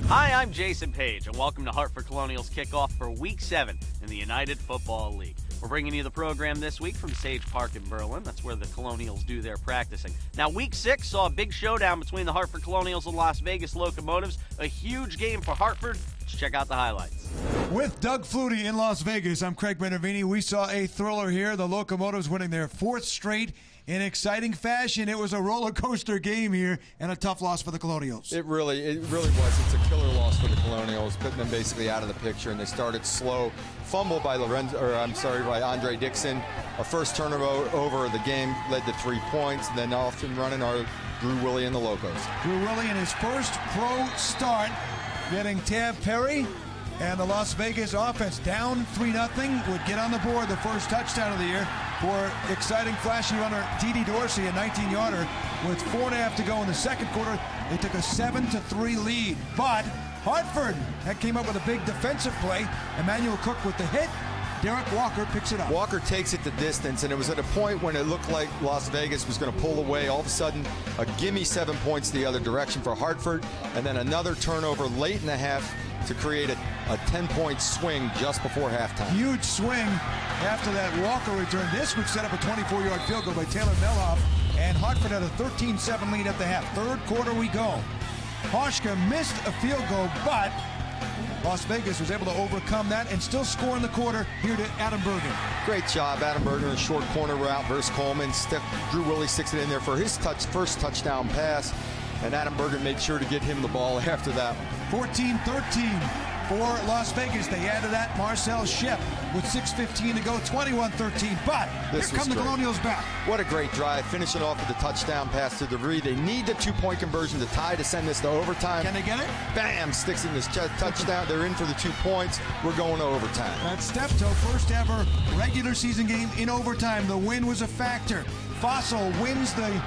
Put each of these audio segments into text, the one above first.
Hi, I'm Jason Page, and welcome to Hartford Colonials Kickoff for Week 7 in the United Football League. We're bringing you the program this week from Sage Park in Berlin. That's where the Colonials do their practicing. Now, Week 6 saw a big showdown between the Hartford Colonials and Las Vegas Locomotives. A huge game for Hartford. Let's check out the highlights. With Doug Flutie in Las Vegas, I'm Craig Benervini. We saw a thriller here. The Locomotives winning their 4th straight in exciting fashion. It was a roller coaster game here and a tough loss for the Colonials. It really was. It's a killer loss for the Colonials, putting them basically out of the picture. And they started slow, fumble by by Andre Dixon. A first turnover over the game led to 3 points. And then off and running are Drew Willie and the Locos. Drew Willie in his first pro start, getting Tav Perry. And the Las Vegas offense down 3-0 would get on the board the first touchdown of the year for exciting, flashy runner Didi Dorsey, a 19-yarder. With 4.5 to go in the second quarter, they took a 7-3 lead. But Hartford that came up with a big defensive play. Emmanuel Cook with the hit. Derek Walker picks it up. Walker takes it the distance, and it was at a point when it looked like Las Vegas was going to pull away. All of a sudden, a gimme 7 points the other direction for Hartford, and then another turnover late in the half to create a 10-point swing just before halftime. Huge swing after that Walker return. This would set up a 24-yard field goal by Taylor Melhoff, and Hartford had a 13-7 lead at the half. Third quarter we go. Hoshka missed a field goal, but Las Vegas was able to overcome that and still score in the quarter here to Adam Bergen. Great job, Adam Bergen, a short corner route versus Coleman. Drew Willie sticks it in there for his first touchdown pass, and Adam Bergen made sure to get him the ball after that. 14-13 for Las Vegas. They added that Marcel Shep with 6:15 to go, 21-13. But here come the Colonials back. What a great drive, finishing off with the touchdown pass to DeVries. They need the 2-point conversion to tie to send this to overtime. Can they get it? Bam, sticks in this touchdown. They're in for the 2 points. We're going to overtime. That's Steptoe, first ever regular season game in overtime. The win was a factor. Fossil wins the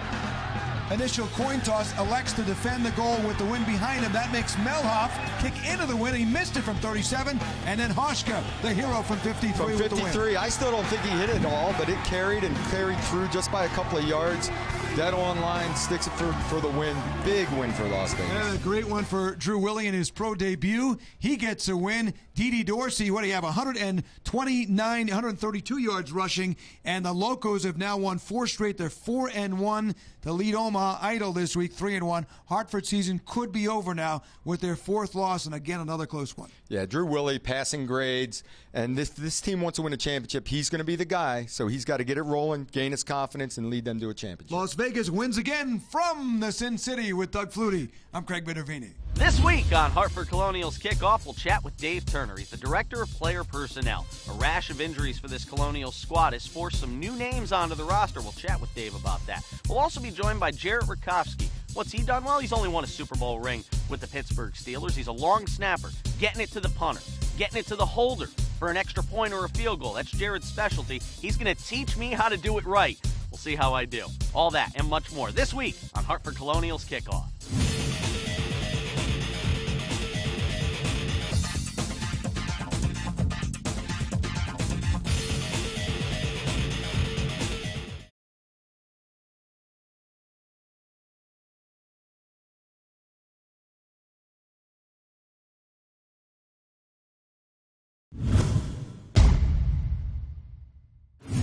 initial coin toss, elects to defend the goal with the win behind him. That makes Melhoff kick into the win. He missed it from 37. And then Hoshka, the hero from 53 from 53, with the win. I still don't think he hit it all, but it carried through just by a couple of yards. Dead on line, sticks it for the win. Big win for Las Vegas. Yeah, a great one for Drew Willie in his pro debut. He gets a win. Didi Dorsey, what do you have, 132 yards rushing, and the Locos have now won 4 straight. They're 4-1 to lead Omaha Idle this week, 3-1. Hartford season could be over now with their 4th loss, and again, another close one. Yeah, Drew Willie, passing grades, and this team wants to win a championship. He's going to be the guy, so he's got to get it rolling, gain his confidence, and lead them to a championship. Las Vegas wins again from the Sin City with Doug Flutie. I'm Craig Benervini. This week on Hartford Colonials Kickoff, we'll chat with Dave Turner. He's the Director of Player Personnel. A rash of injuries for this Colonials squad has forced some new names onto the roster. We'll chat with Dave about that. We'll also be joined by Jarrett Rakowski. What's he done? Well, he's only won a Super Bowl ring with the Pittsburgh Steelers. He's a long snapper, getting it to the punter, getting it to the holder for an extra point or a field goal. That's Jarrett's specialty. He's going to teach me how to do it right. We'll see how I do. All that and much more this week on Hartford Colonials Kickoff.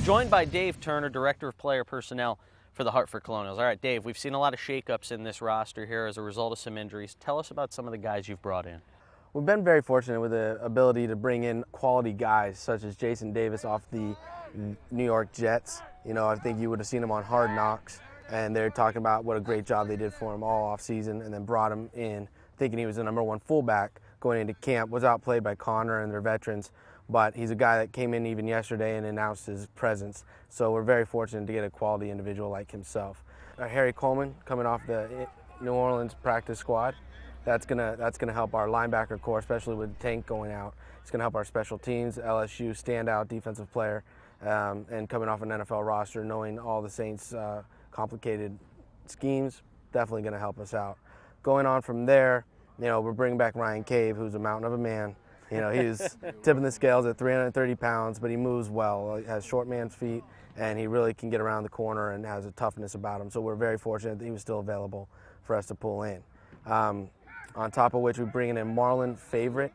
Joined by Dave Turner, Director of Player Personnel for the Hartford Colonials. All right, Dave, we've seen a lot of shakeups in this roster here as a result of some injuries. Tell us about some of the guys you've brought in. We've been very fortunate with the ability to bring in quality guys such as Jason Davis off the New York Jets. You know, I think you would have seen him on Hard Knocks, and they're talking about what a great job they did for him all off season, and then brought him in thinking he was the #1 fullback going into camp. Was outplayed by Connor and their veterans, but he's a guy that came in even yesterday and announced his presence. So we're very fortunate to get a quality individual like himself. Harry Coleman coming off the New Orleans practice squad. That's gonna help our linebacker core, especially with Tank going out. It's gonna help our special teams, LSU standout defensive player, and coming off an NFL roster, knowing all the Saints' complicated schemes, definitely gonna help us out. Going on from there, you know, we're bringing back Ryan Cave, who's a mountain of a man. You know, he's tipping the scales at 330 pounds, but he moves well. He has short man's feet, and he really can get around the corner and has a toughness about him. So we're very fortunate that he was still available for us to pull in. on top of which we're bringing in Marlon Favorite.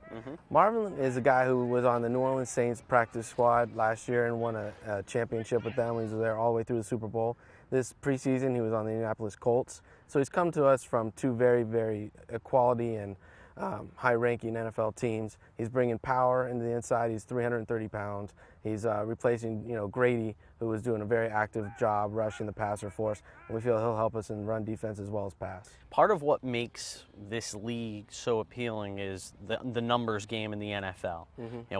Marlon is a guy who was on the New Orleans Saints practice squad last year and won a championship with them. He was there all the way through the Super Bowl. This preseason, he was on the Indianapolis Colts. So he's come to us from two very, very quality and high-ranking NFL teams. He's bringing power into the inside. He's 330 pounds. He's replacing, Grady, who was doing a very active job rushing the passer for us. And we feel he'll help us in run defense as well as pass. Part of what makes this league so appealing is the numbers game in the NFL.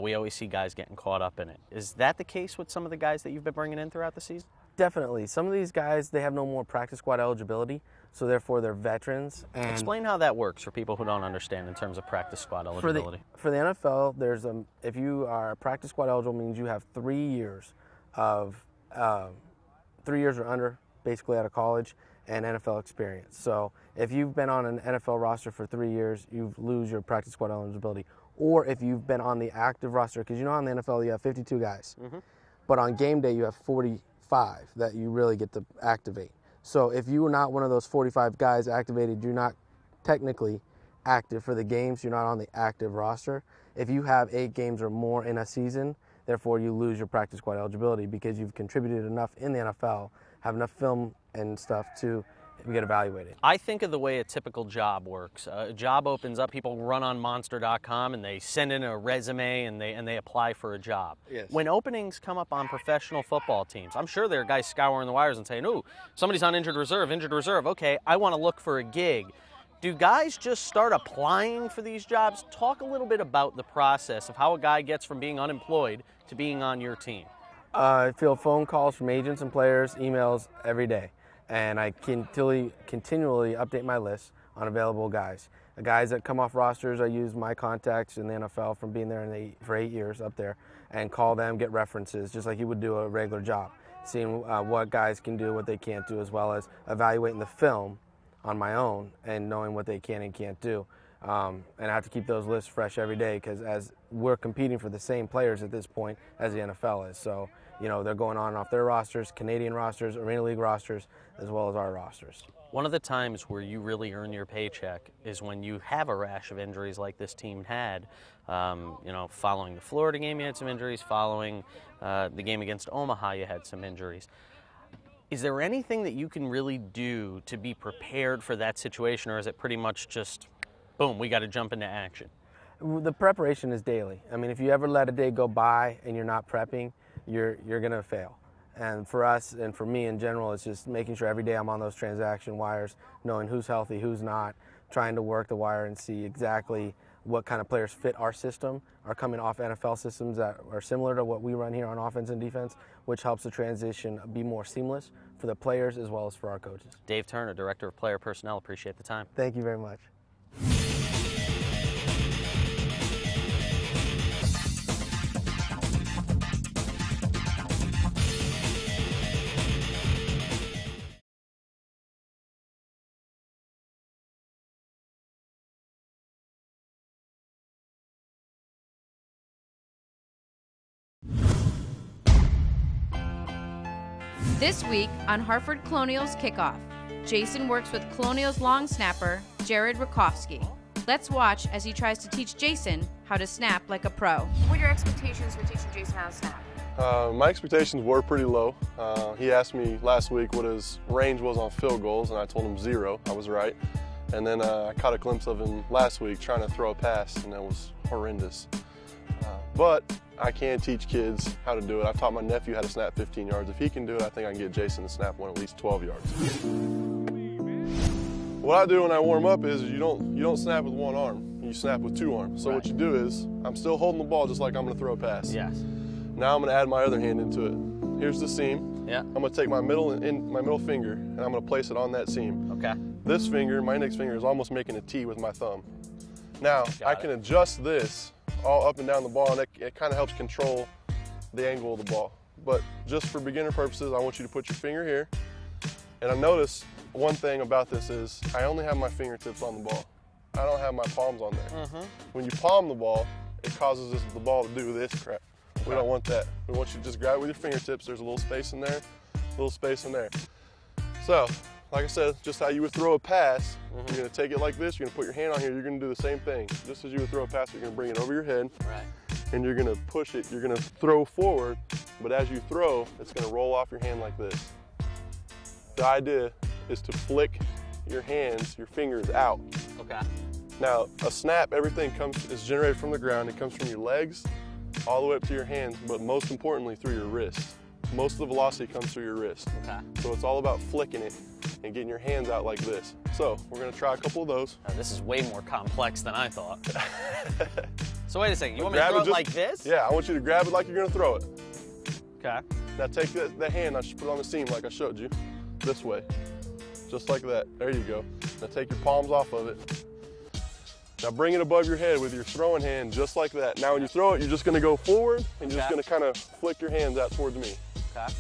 We always see guys getting caught up in it. Is that the case with some of the guys that you've been bringing in throughout the season? Definitely. Some of these guys, they have no more practice squad eligibility, so therefore they're veterans. And explain how that works for people who don't understand in terms of practice squad eligibility. For the NFL, there's if you are practice squad eligible, means you have 3 years of 3 years or under, basically out of college, and NFL experience. So if you've been on an NFL roster for 3 years, you lose your practice squad eligibility. Or if you've been on the active roster, because on the NFL you have 52 guys, but on game day you have 45 that you really get to activate. So if you were not one of those 45 guys activated, you're not technically active for the games. You're not on the active roster. If you have 8 games or more in a season, therefore you lose your practice squad eligibility because you've contributed enough in the NFL, have enough film and stuff to get evaluated. I think of the way a typical job works. A job opens up, people run on Monster.com and they send in a resume and they apply for a job. Yes. When openings come up on professional football teams, I'm sure there are guys scouring the wires and saying, "Ooh, somebody's on injured reserve. Okay, I want to look for a gig." Do guys just start applying for these jobs? Talk a little bit about the process of how a guy gets from being unemployed to being on your team. I field phone calls from agents and players, emails every day. And I continually update my list on available guys. The guys that come off rosters, I use my contacts in the NFL from being there for 8 years up there and call them, get references, just like you would do a regular job, seeing what guys can do, what they can't do, as well as evaluating the film on my own and knowing what they can and can't do. And I have to keep those lists fresh every day because as we're competing for the same players at this point as the NFL is. So, they're going on and off their rosters, Canadian rosters, Arena League rosters, as well as our rosters. One of the times where you really earn your paycheck is when you have a rash of injuries like this team had. Following the Florida game, you had some injuries. Following the game against Omaha, you had some injuries. Is there anything that you can really do to be prepared for that situation, or is it pretty much just, boom, we got to jump into action? The preparation is daily. I mean, if you ever let a day go by and you're not prepping, you're going to fail. And for us and for me in general, it's just making sure every day I'm on those transaction wires, knowing who's healthy, who's not, trying to work the wire and see exactly what kind of players fit our system, are coming off NFL systems that are similar to what we run here on offense and defense, which helps the transition be more seamless for the players as well as for our coaches. Dave Turner, Director of Player Personnel, appreciate the time. Thank you very much. This week on Hartford Colonials Kickoff, Jason works with Colonials long snapper Jared Rakowski. Let's watch as he tries to teach Jason how to snap like a pro. What are your expectations for teaching Jason how to snap? My expectations were pretty low. He asked me last week what his range was on field goals, and I told him 0. I was right. And then I caught a glimpse of him last week trying to throw a pass, and that was horrendous. But I can teach kids how to do it. I've taught my nephew how to snap 15 yards. If he can do it, I think I can get Jason to snap one at least 12 yards. What I do when I warm up is you don't snap with one arm. You snap with 2 arms. So Right. what you do is I'm still holding the ball just like I'm going to throw a pass. Yes. Now I'm going to add my other hand into it. Here's the seam. Yeah. I'm going to take my middle finger and I'm going to place it on that seam. Okay. This finger, my index finger, is almost making a T with my thumb. Now I can it. adjust this all up and down the ball, and it kind of helps control the angle of the ball. But just for beginner purposes, I want you to put your finger here. And I notice one thing about this is I only have my fingertips on the ball. I don't have my palms on there. When you palm the ball, it causes the ball to do this crap. We don't want that. We want you to just grab it with your fingertips. There's a little space in there, a little space in there. So like I said, just how you would throw a pass. You're gonna take it like this, you're gonna put your hand on here, you're gonna do the same thing. Just as you would throw a pass, you're gonna bring it over your head. Right. And you're gonna push it, you're gonna throw forward, but as you throw, it's gonna roll off your hand like this. The idea is to flick your hands, your fingers out. Okay. Now, a snap, everything is generated from the ground. It comes from your legs all the way up to your hands, but most importantly through your wrist. Most of the velocity comes through your wrist. Okay. So it's all about flicking it and getting your hands out like this. So we're gonna try a couple of those. This is way more complex than I thought. So wait a second, you want me to Grab throw it just like this? Yeah, I want you to grab it like you're gonna throw it. Okay. Now take the hand, I just put it on the seam like I showed you, this way. Just like that, there you go. Now take your palms off of it. Now bring it above your head with your throwing hand just like that. Now when you throw it, you're just gonna go forward and you're just gonna kind of flick your hands out towards me. Okay.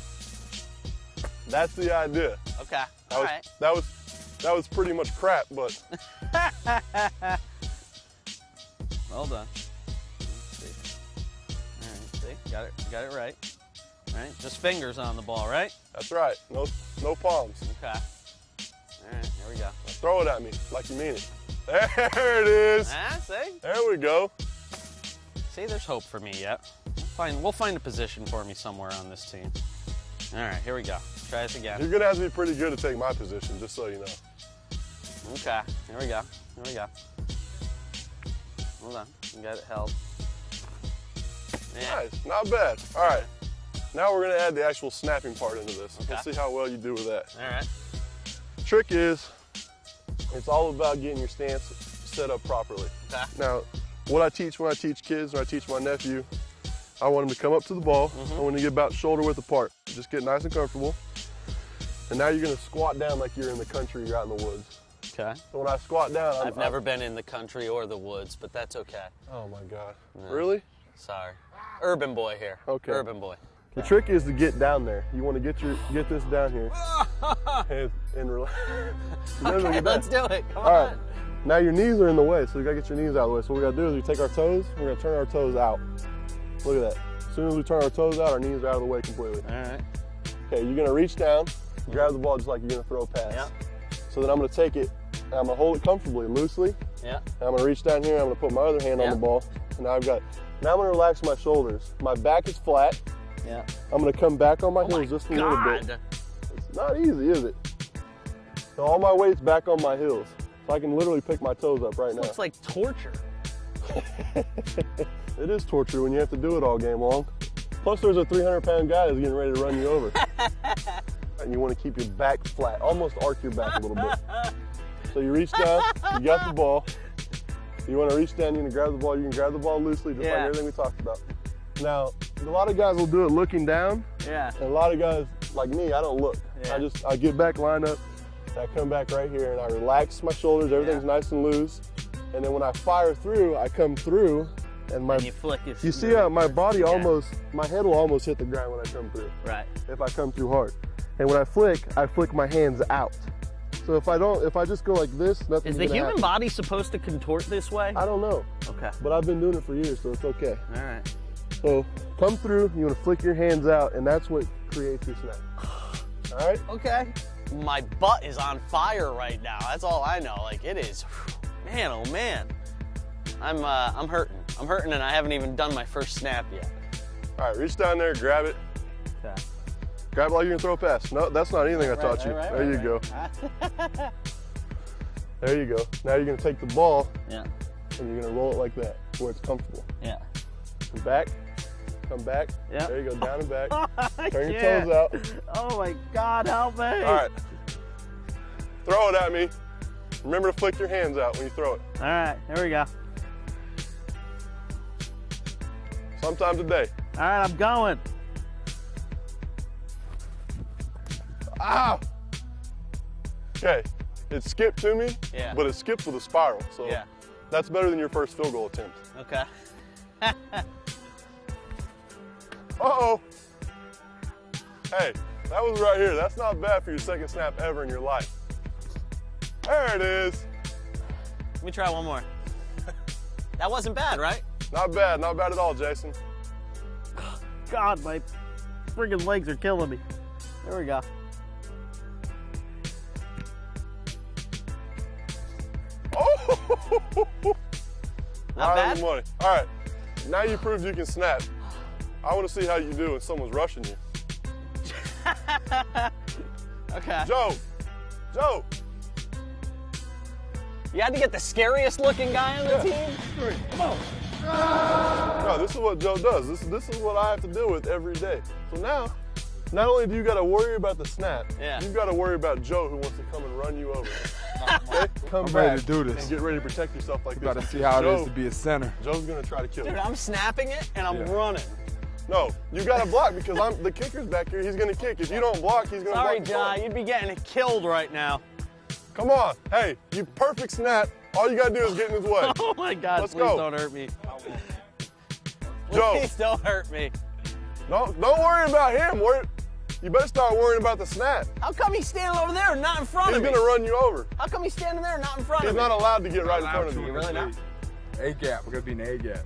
That's the idea. Okay. That was pretty much crap, but. Well done. Let's see. All right, see, got it right. All right, just fingers on the ball, right? That's right, no palms. Okay. All right, here we go. Now throw it at me like you mean it. There it is. Ah, see? There we go. See, there's hope for me yet. We'll find a position for me somewhere on this team. All right, here we go. Try this again. You're gonna have to be pretty good to take my position, just so you know. Okay, here we go. Here we go. Hold on, you got it held. Yeah. Nice, not bad. All right, now we're gonna add the actual snapping part into this. Okay. Let's see how well you do with that. All right. Trick is, it's all about getting your stance set up properly. Okay. Now, what I teach when I teach kids, when I teach my nephew, I want him to come up to the ball. I want him to get about shoulder width apart. Just get nice and comfortable. And now you're gonna squat down like you're in the country, you're out in the woods. Okay. So when I squat down, I've never been in the country or the woods, but that's okay. Oh my God. No. Really? Sorry. Urban boy here. Okay. Urban boy. The trick is to get down there. You want to get this down here and relax. Okay, let's do it. Come All on. right. Now your knees are in the way, so you gotta get your knees out of the way. So what we gotta do is we take our toes, we're gonna turn our toes out. Look at that. As soon as we turn our toes out, our knees are out of the way completely. All right. Okay, you're gonna reach down, grab the ball just like you're gonna throw a pass. Yeah. So then I'm gonna take it, and I'm gonna hold it comfortably, loosely. Yeah. And I'm gonna reach down here, I'm gonna put my other hand on the ball. And now I'm gonna relax my shoulders. My back is flat. Yeah. I'm gonna come back on my heels just a little bit. It's not easy, is it? So all my weight's back on my heels. So I can literally pick my toes up right now. Looks like torture. It is torture when you have to do it all game long. Plus there's a 300-pound guy that's getting ready to run you over. And you want to keep your back flat, almost arc your back a little bit. So you reach down, you got the ball. You want to reach down, you can grab the ball. You can grab the ball loosely, just like everything we talked about. Now, a lot of guys will do it looking down. Yeah. And a lot of guys, like me, I don't look. Yeah. I get back, line up, and I come back right here, and I relax my shoulders. Everything's nice and loose. And then when I fire through, I come through, and you flick it. you see how my body my head will almost hit the ground when I come through. Right. If I come too hard. And when I flick my hands out. So if I just go like this, nothing's Is the gonna human happen. body supposed to contort this way? I don't know. Okay. But I've been doing it for years, so it's okay. All right. So come through, you want to flick your hands out, and that's what creates your snap. All right? Okay. My butt is on fire right now. That's all I know. Like, it is, man, oh man. I'm hurting. I'm hurting, and I haven't even done my first snap yet. All right, reach down there, grab it. Okay. Grab it like you're gonna throw a pass. No, that's not anything I taught you. There you go. There you go. Now you're gonna take the ball, Yeah. and you're gonna roll it like that, where it's comfortable. Yeah. Come back. Yeah. There you go, down and back. I Turn your can't. toes out. Oh my God, help me. All right. Throw it at me. Remember to flick your hands out when you throw it. All right, here we go. Sometime today. All right, I'm going. Ah! Okay, it skipped to me, Yeah. but it skipped with a spiral, so Yeah. that's better than your first field goal attempt. Okay. Uh-oh! Hey, that was right here. That's not bad for your second snap ever in your life. There it is. Let me try one more. That wasn't bad, right? Not bad at all, Jason. God, my friggin' legs are killing me. There we go. Not bad? Money. All right, now you proved you can snap. I want to see how you do when someone's rushing you. Okay. Joe. You had to get the scariest looking guy on the team? Come on. No, this is what Joe does. This is what I have to deal with every day. So now, not only do you got to worry about the snap, you've got to worry about Joe who wants to come and run you over. Okay? Come I'm back ready to do this. and get ready to protect yourself like this. Got to see how it is to be a center. Joe's going to try to kill you. Dude, I'm snapping it and I'm running. No, you got to block because the kicker's back here. He's going to kick. If you don't block, he's going to block. Sorry, John. You'd be getting killed right now. Come on. Hey, you perfect snap. All you got to do is get in his way. Oh, my God. Let's Please go. don't hurt me. Joe. Please don't hurt me. Don't worry about him. You better start worrying about the snap. How come he's standing over there and not in front of me? He's going to run you over. How come he's standing there and not in front of me? He's not allowed to get right in front of you. You're really not? A-gap. We're going to be in the A-gap.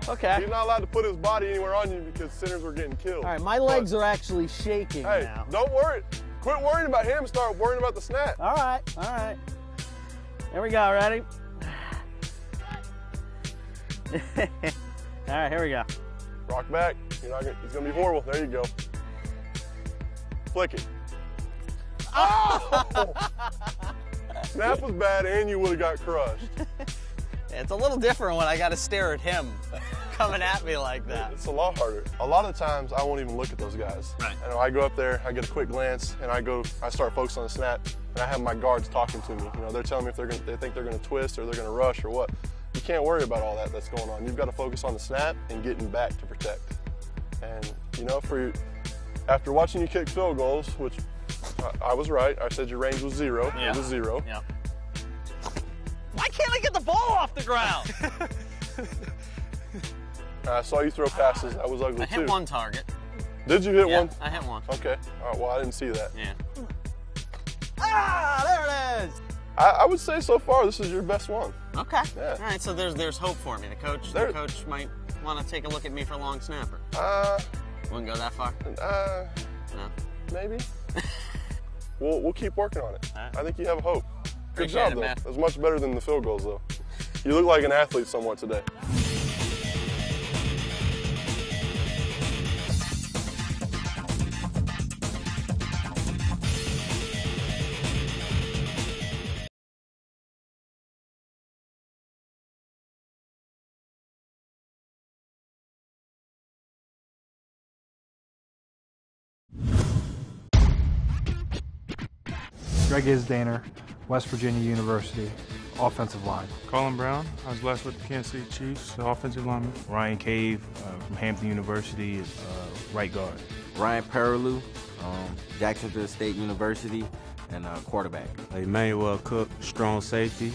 Okay. He's not allowed to put his body anywhere on you because centers were getting killed. All right, my legs are actually shaking now. Hey, don't worry. Quit worrying about him. Start worrying about the snap. All right. Here we go. Ready? All right, here we go. Rock back. It's going to be horrible. There you go. Flick it. Oh! Snap was bad and you would have got crushed. It's a little different when I got to stare at him coming at me like that. It's a lot harder. A lot of times I won't even look at those guys. Right. And I go up there, I get a quick glance, and I start focusing on the snap, and I have my guards talking to me. They're telling me if they think they're going to twist or they're going to rush or what. You can't worry about all that's going on. You've got to focus on the snap and getting back to protect. And after watching you kick field goals, which I was right, I said your range was 0. Yeah. It was 0. Yeah. Why can't I get the ball off the ground? I saw you throw passes. That was ugly I hit too. one target. Did you hit one? I hit one. Okay. All right. Well, I didn't see that. Yeah. Ah, there it is. I would say so far this is your best one. Okay. Yeah. All right. So there's hope for me. The coach might want to take a look at me for long snapper. Wouldn't go that far. No. Maybe. We'll keep working on it. Right. I think you have hope. Good Appreciate job, it, though. man. That's much better than the field goals, though. You look like an athlete somewhat today. Greg Isdaner, West Virginia University, offensive line. Colin Brown, I was last with the Kansas City Chiefs, the offensive lineman. Ryan Cave from Hampton University is right guard. Ryan Perilou, Jacksonville State University, and quarterback. Emmanuel Cook, strong safety,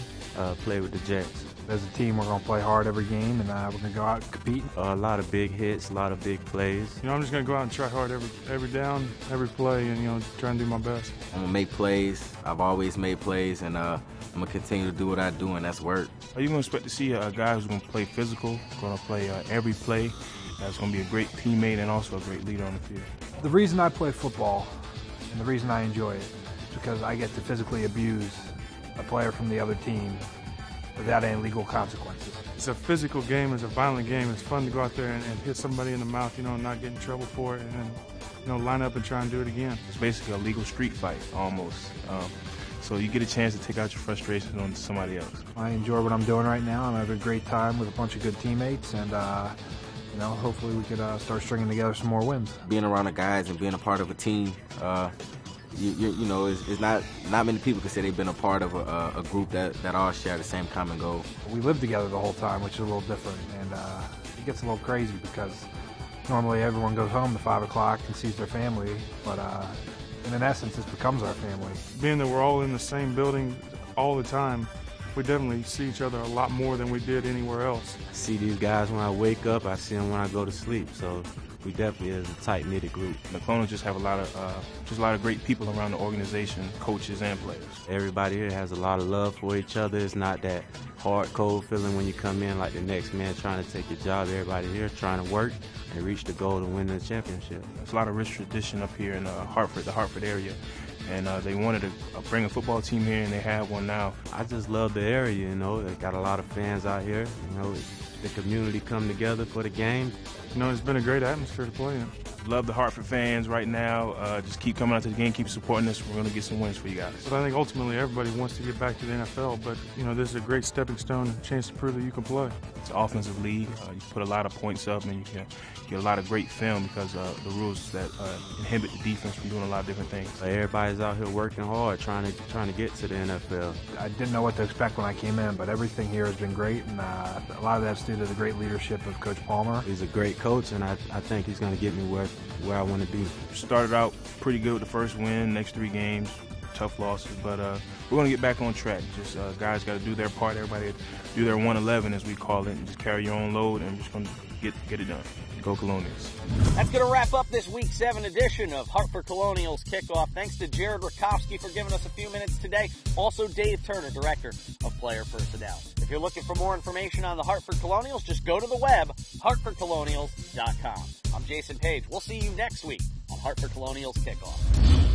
play with the Jets. As a team, we're going to play hard every game, and we're going to go out and compete. A lot of big hits, a lot of big plays. I'm just going to go out and try hard every down, every play, and try and do my best. I'm going to make plays. I've always made plays, and I'm going to continue to do what I do, and that's work. Are you going to expect to see a guy who's going to play physical, going to play every play, that's going to be a great teammate and also a great leader on the field? The reason I play football and the reason I enjoy it is because I get to physically abuse a player from the other team without any legal consequences. It's a physical game, it's a violent game. It's fun to go out there and hit somebody in the mouth, and not get in trouble for it, and then, line up and try and do it again. It's basically a legal street fight, almost. So you get a chance to take out your frustration on somebody else. I enjoy what I'm doing right now. I'm having a great time with a bunch of good teammates, and hopefully we could start stringing together some more wins. Being around the guys and being a part of a team, it's not many people can say they've been a part of a group that all share the same common goal. We live together the whole time, which is a little different, and it gets a little crazy because normally everyone goes home at 5 o'clock and sees their family, but in essence, this becomes our family. Being that we're all in the same building all the time, we definitely see each other a lot more than we did anywhere else. I see these guys when I wake up, I see them when I go to sleep, so we definitely is a tight-knitted group. The Colonials just have a lot of great people around the organization, coaches and players. Everybody here has a lot of love for each other. It's not that hard, cold feeling when you come in like the next man trying to take your job. Everybody here trying to work and reach the goal to win the championship. There's a lot of rich tradition up here in Hartford, the Hartford area. and they wanted to bring a football team here, and they have one now. I just love the area, you know. They got a lot of fans out here. You know, the community come together for the game. You know, it's been a great atmosphere to play in. Love the Hartford fans right now. Just keep coming out to the game, keep supporting us. We're going to get some wins for you guys. But I think ultimately everybody wants to get back to the NFL, but, you know, this is a great stepping stone, chance to prove that you can play. It's an offensive league. You put a lot of points up, and you can get a lot of great film because the rules that inhibit the defense from doing a lot of different things. Everybody's out here working hard, trying to get to the NFL. I didn't know what to expect when I came in, but everything here has been great, and a lot of that's due to the great leadership of Coach Palmer. He's a great coach, and I think he's going to get me where I want to be. Started out pretty good with the first win, next 3 games, tough losses, but we're going to get back on track. Just guys got to do their part, everybody do their 111 as we call it, and just carry your own load, and we're just going to get it done. Go Colonials. That's going to wrap up this Week 7 edition of Hartford Colonials Kickoff. Thanks to Jared Rakowski for giving us a few minutes today. Also, Dave Turner, Director of Player Personnel. If you're looking for more information on the Hartford Colonials, just go to the web, hartfordcolonials.com. I'm Jason Page. We'll see you next week on Hartford Colonials Kickoff.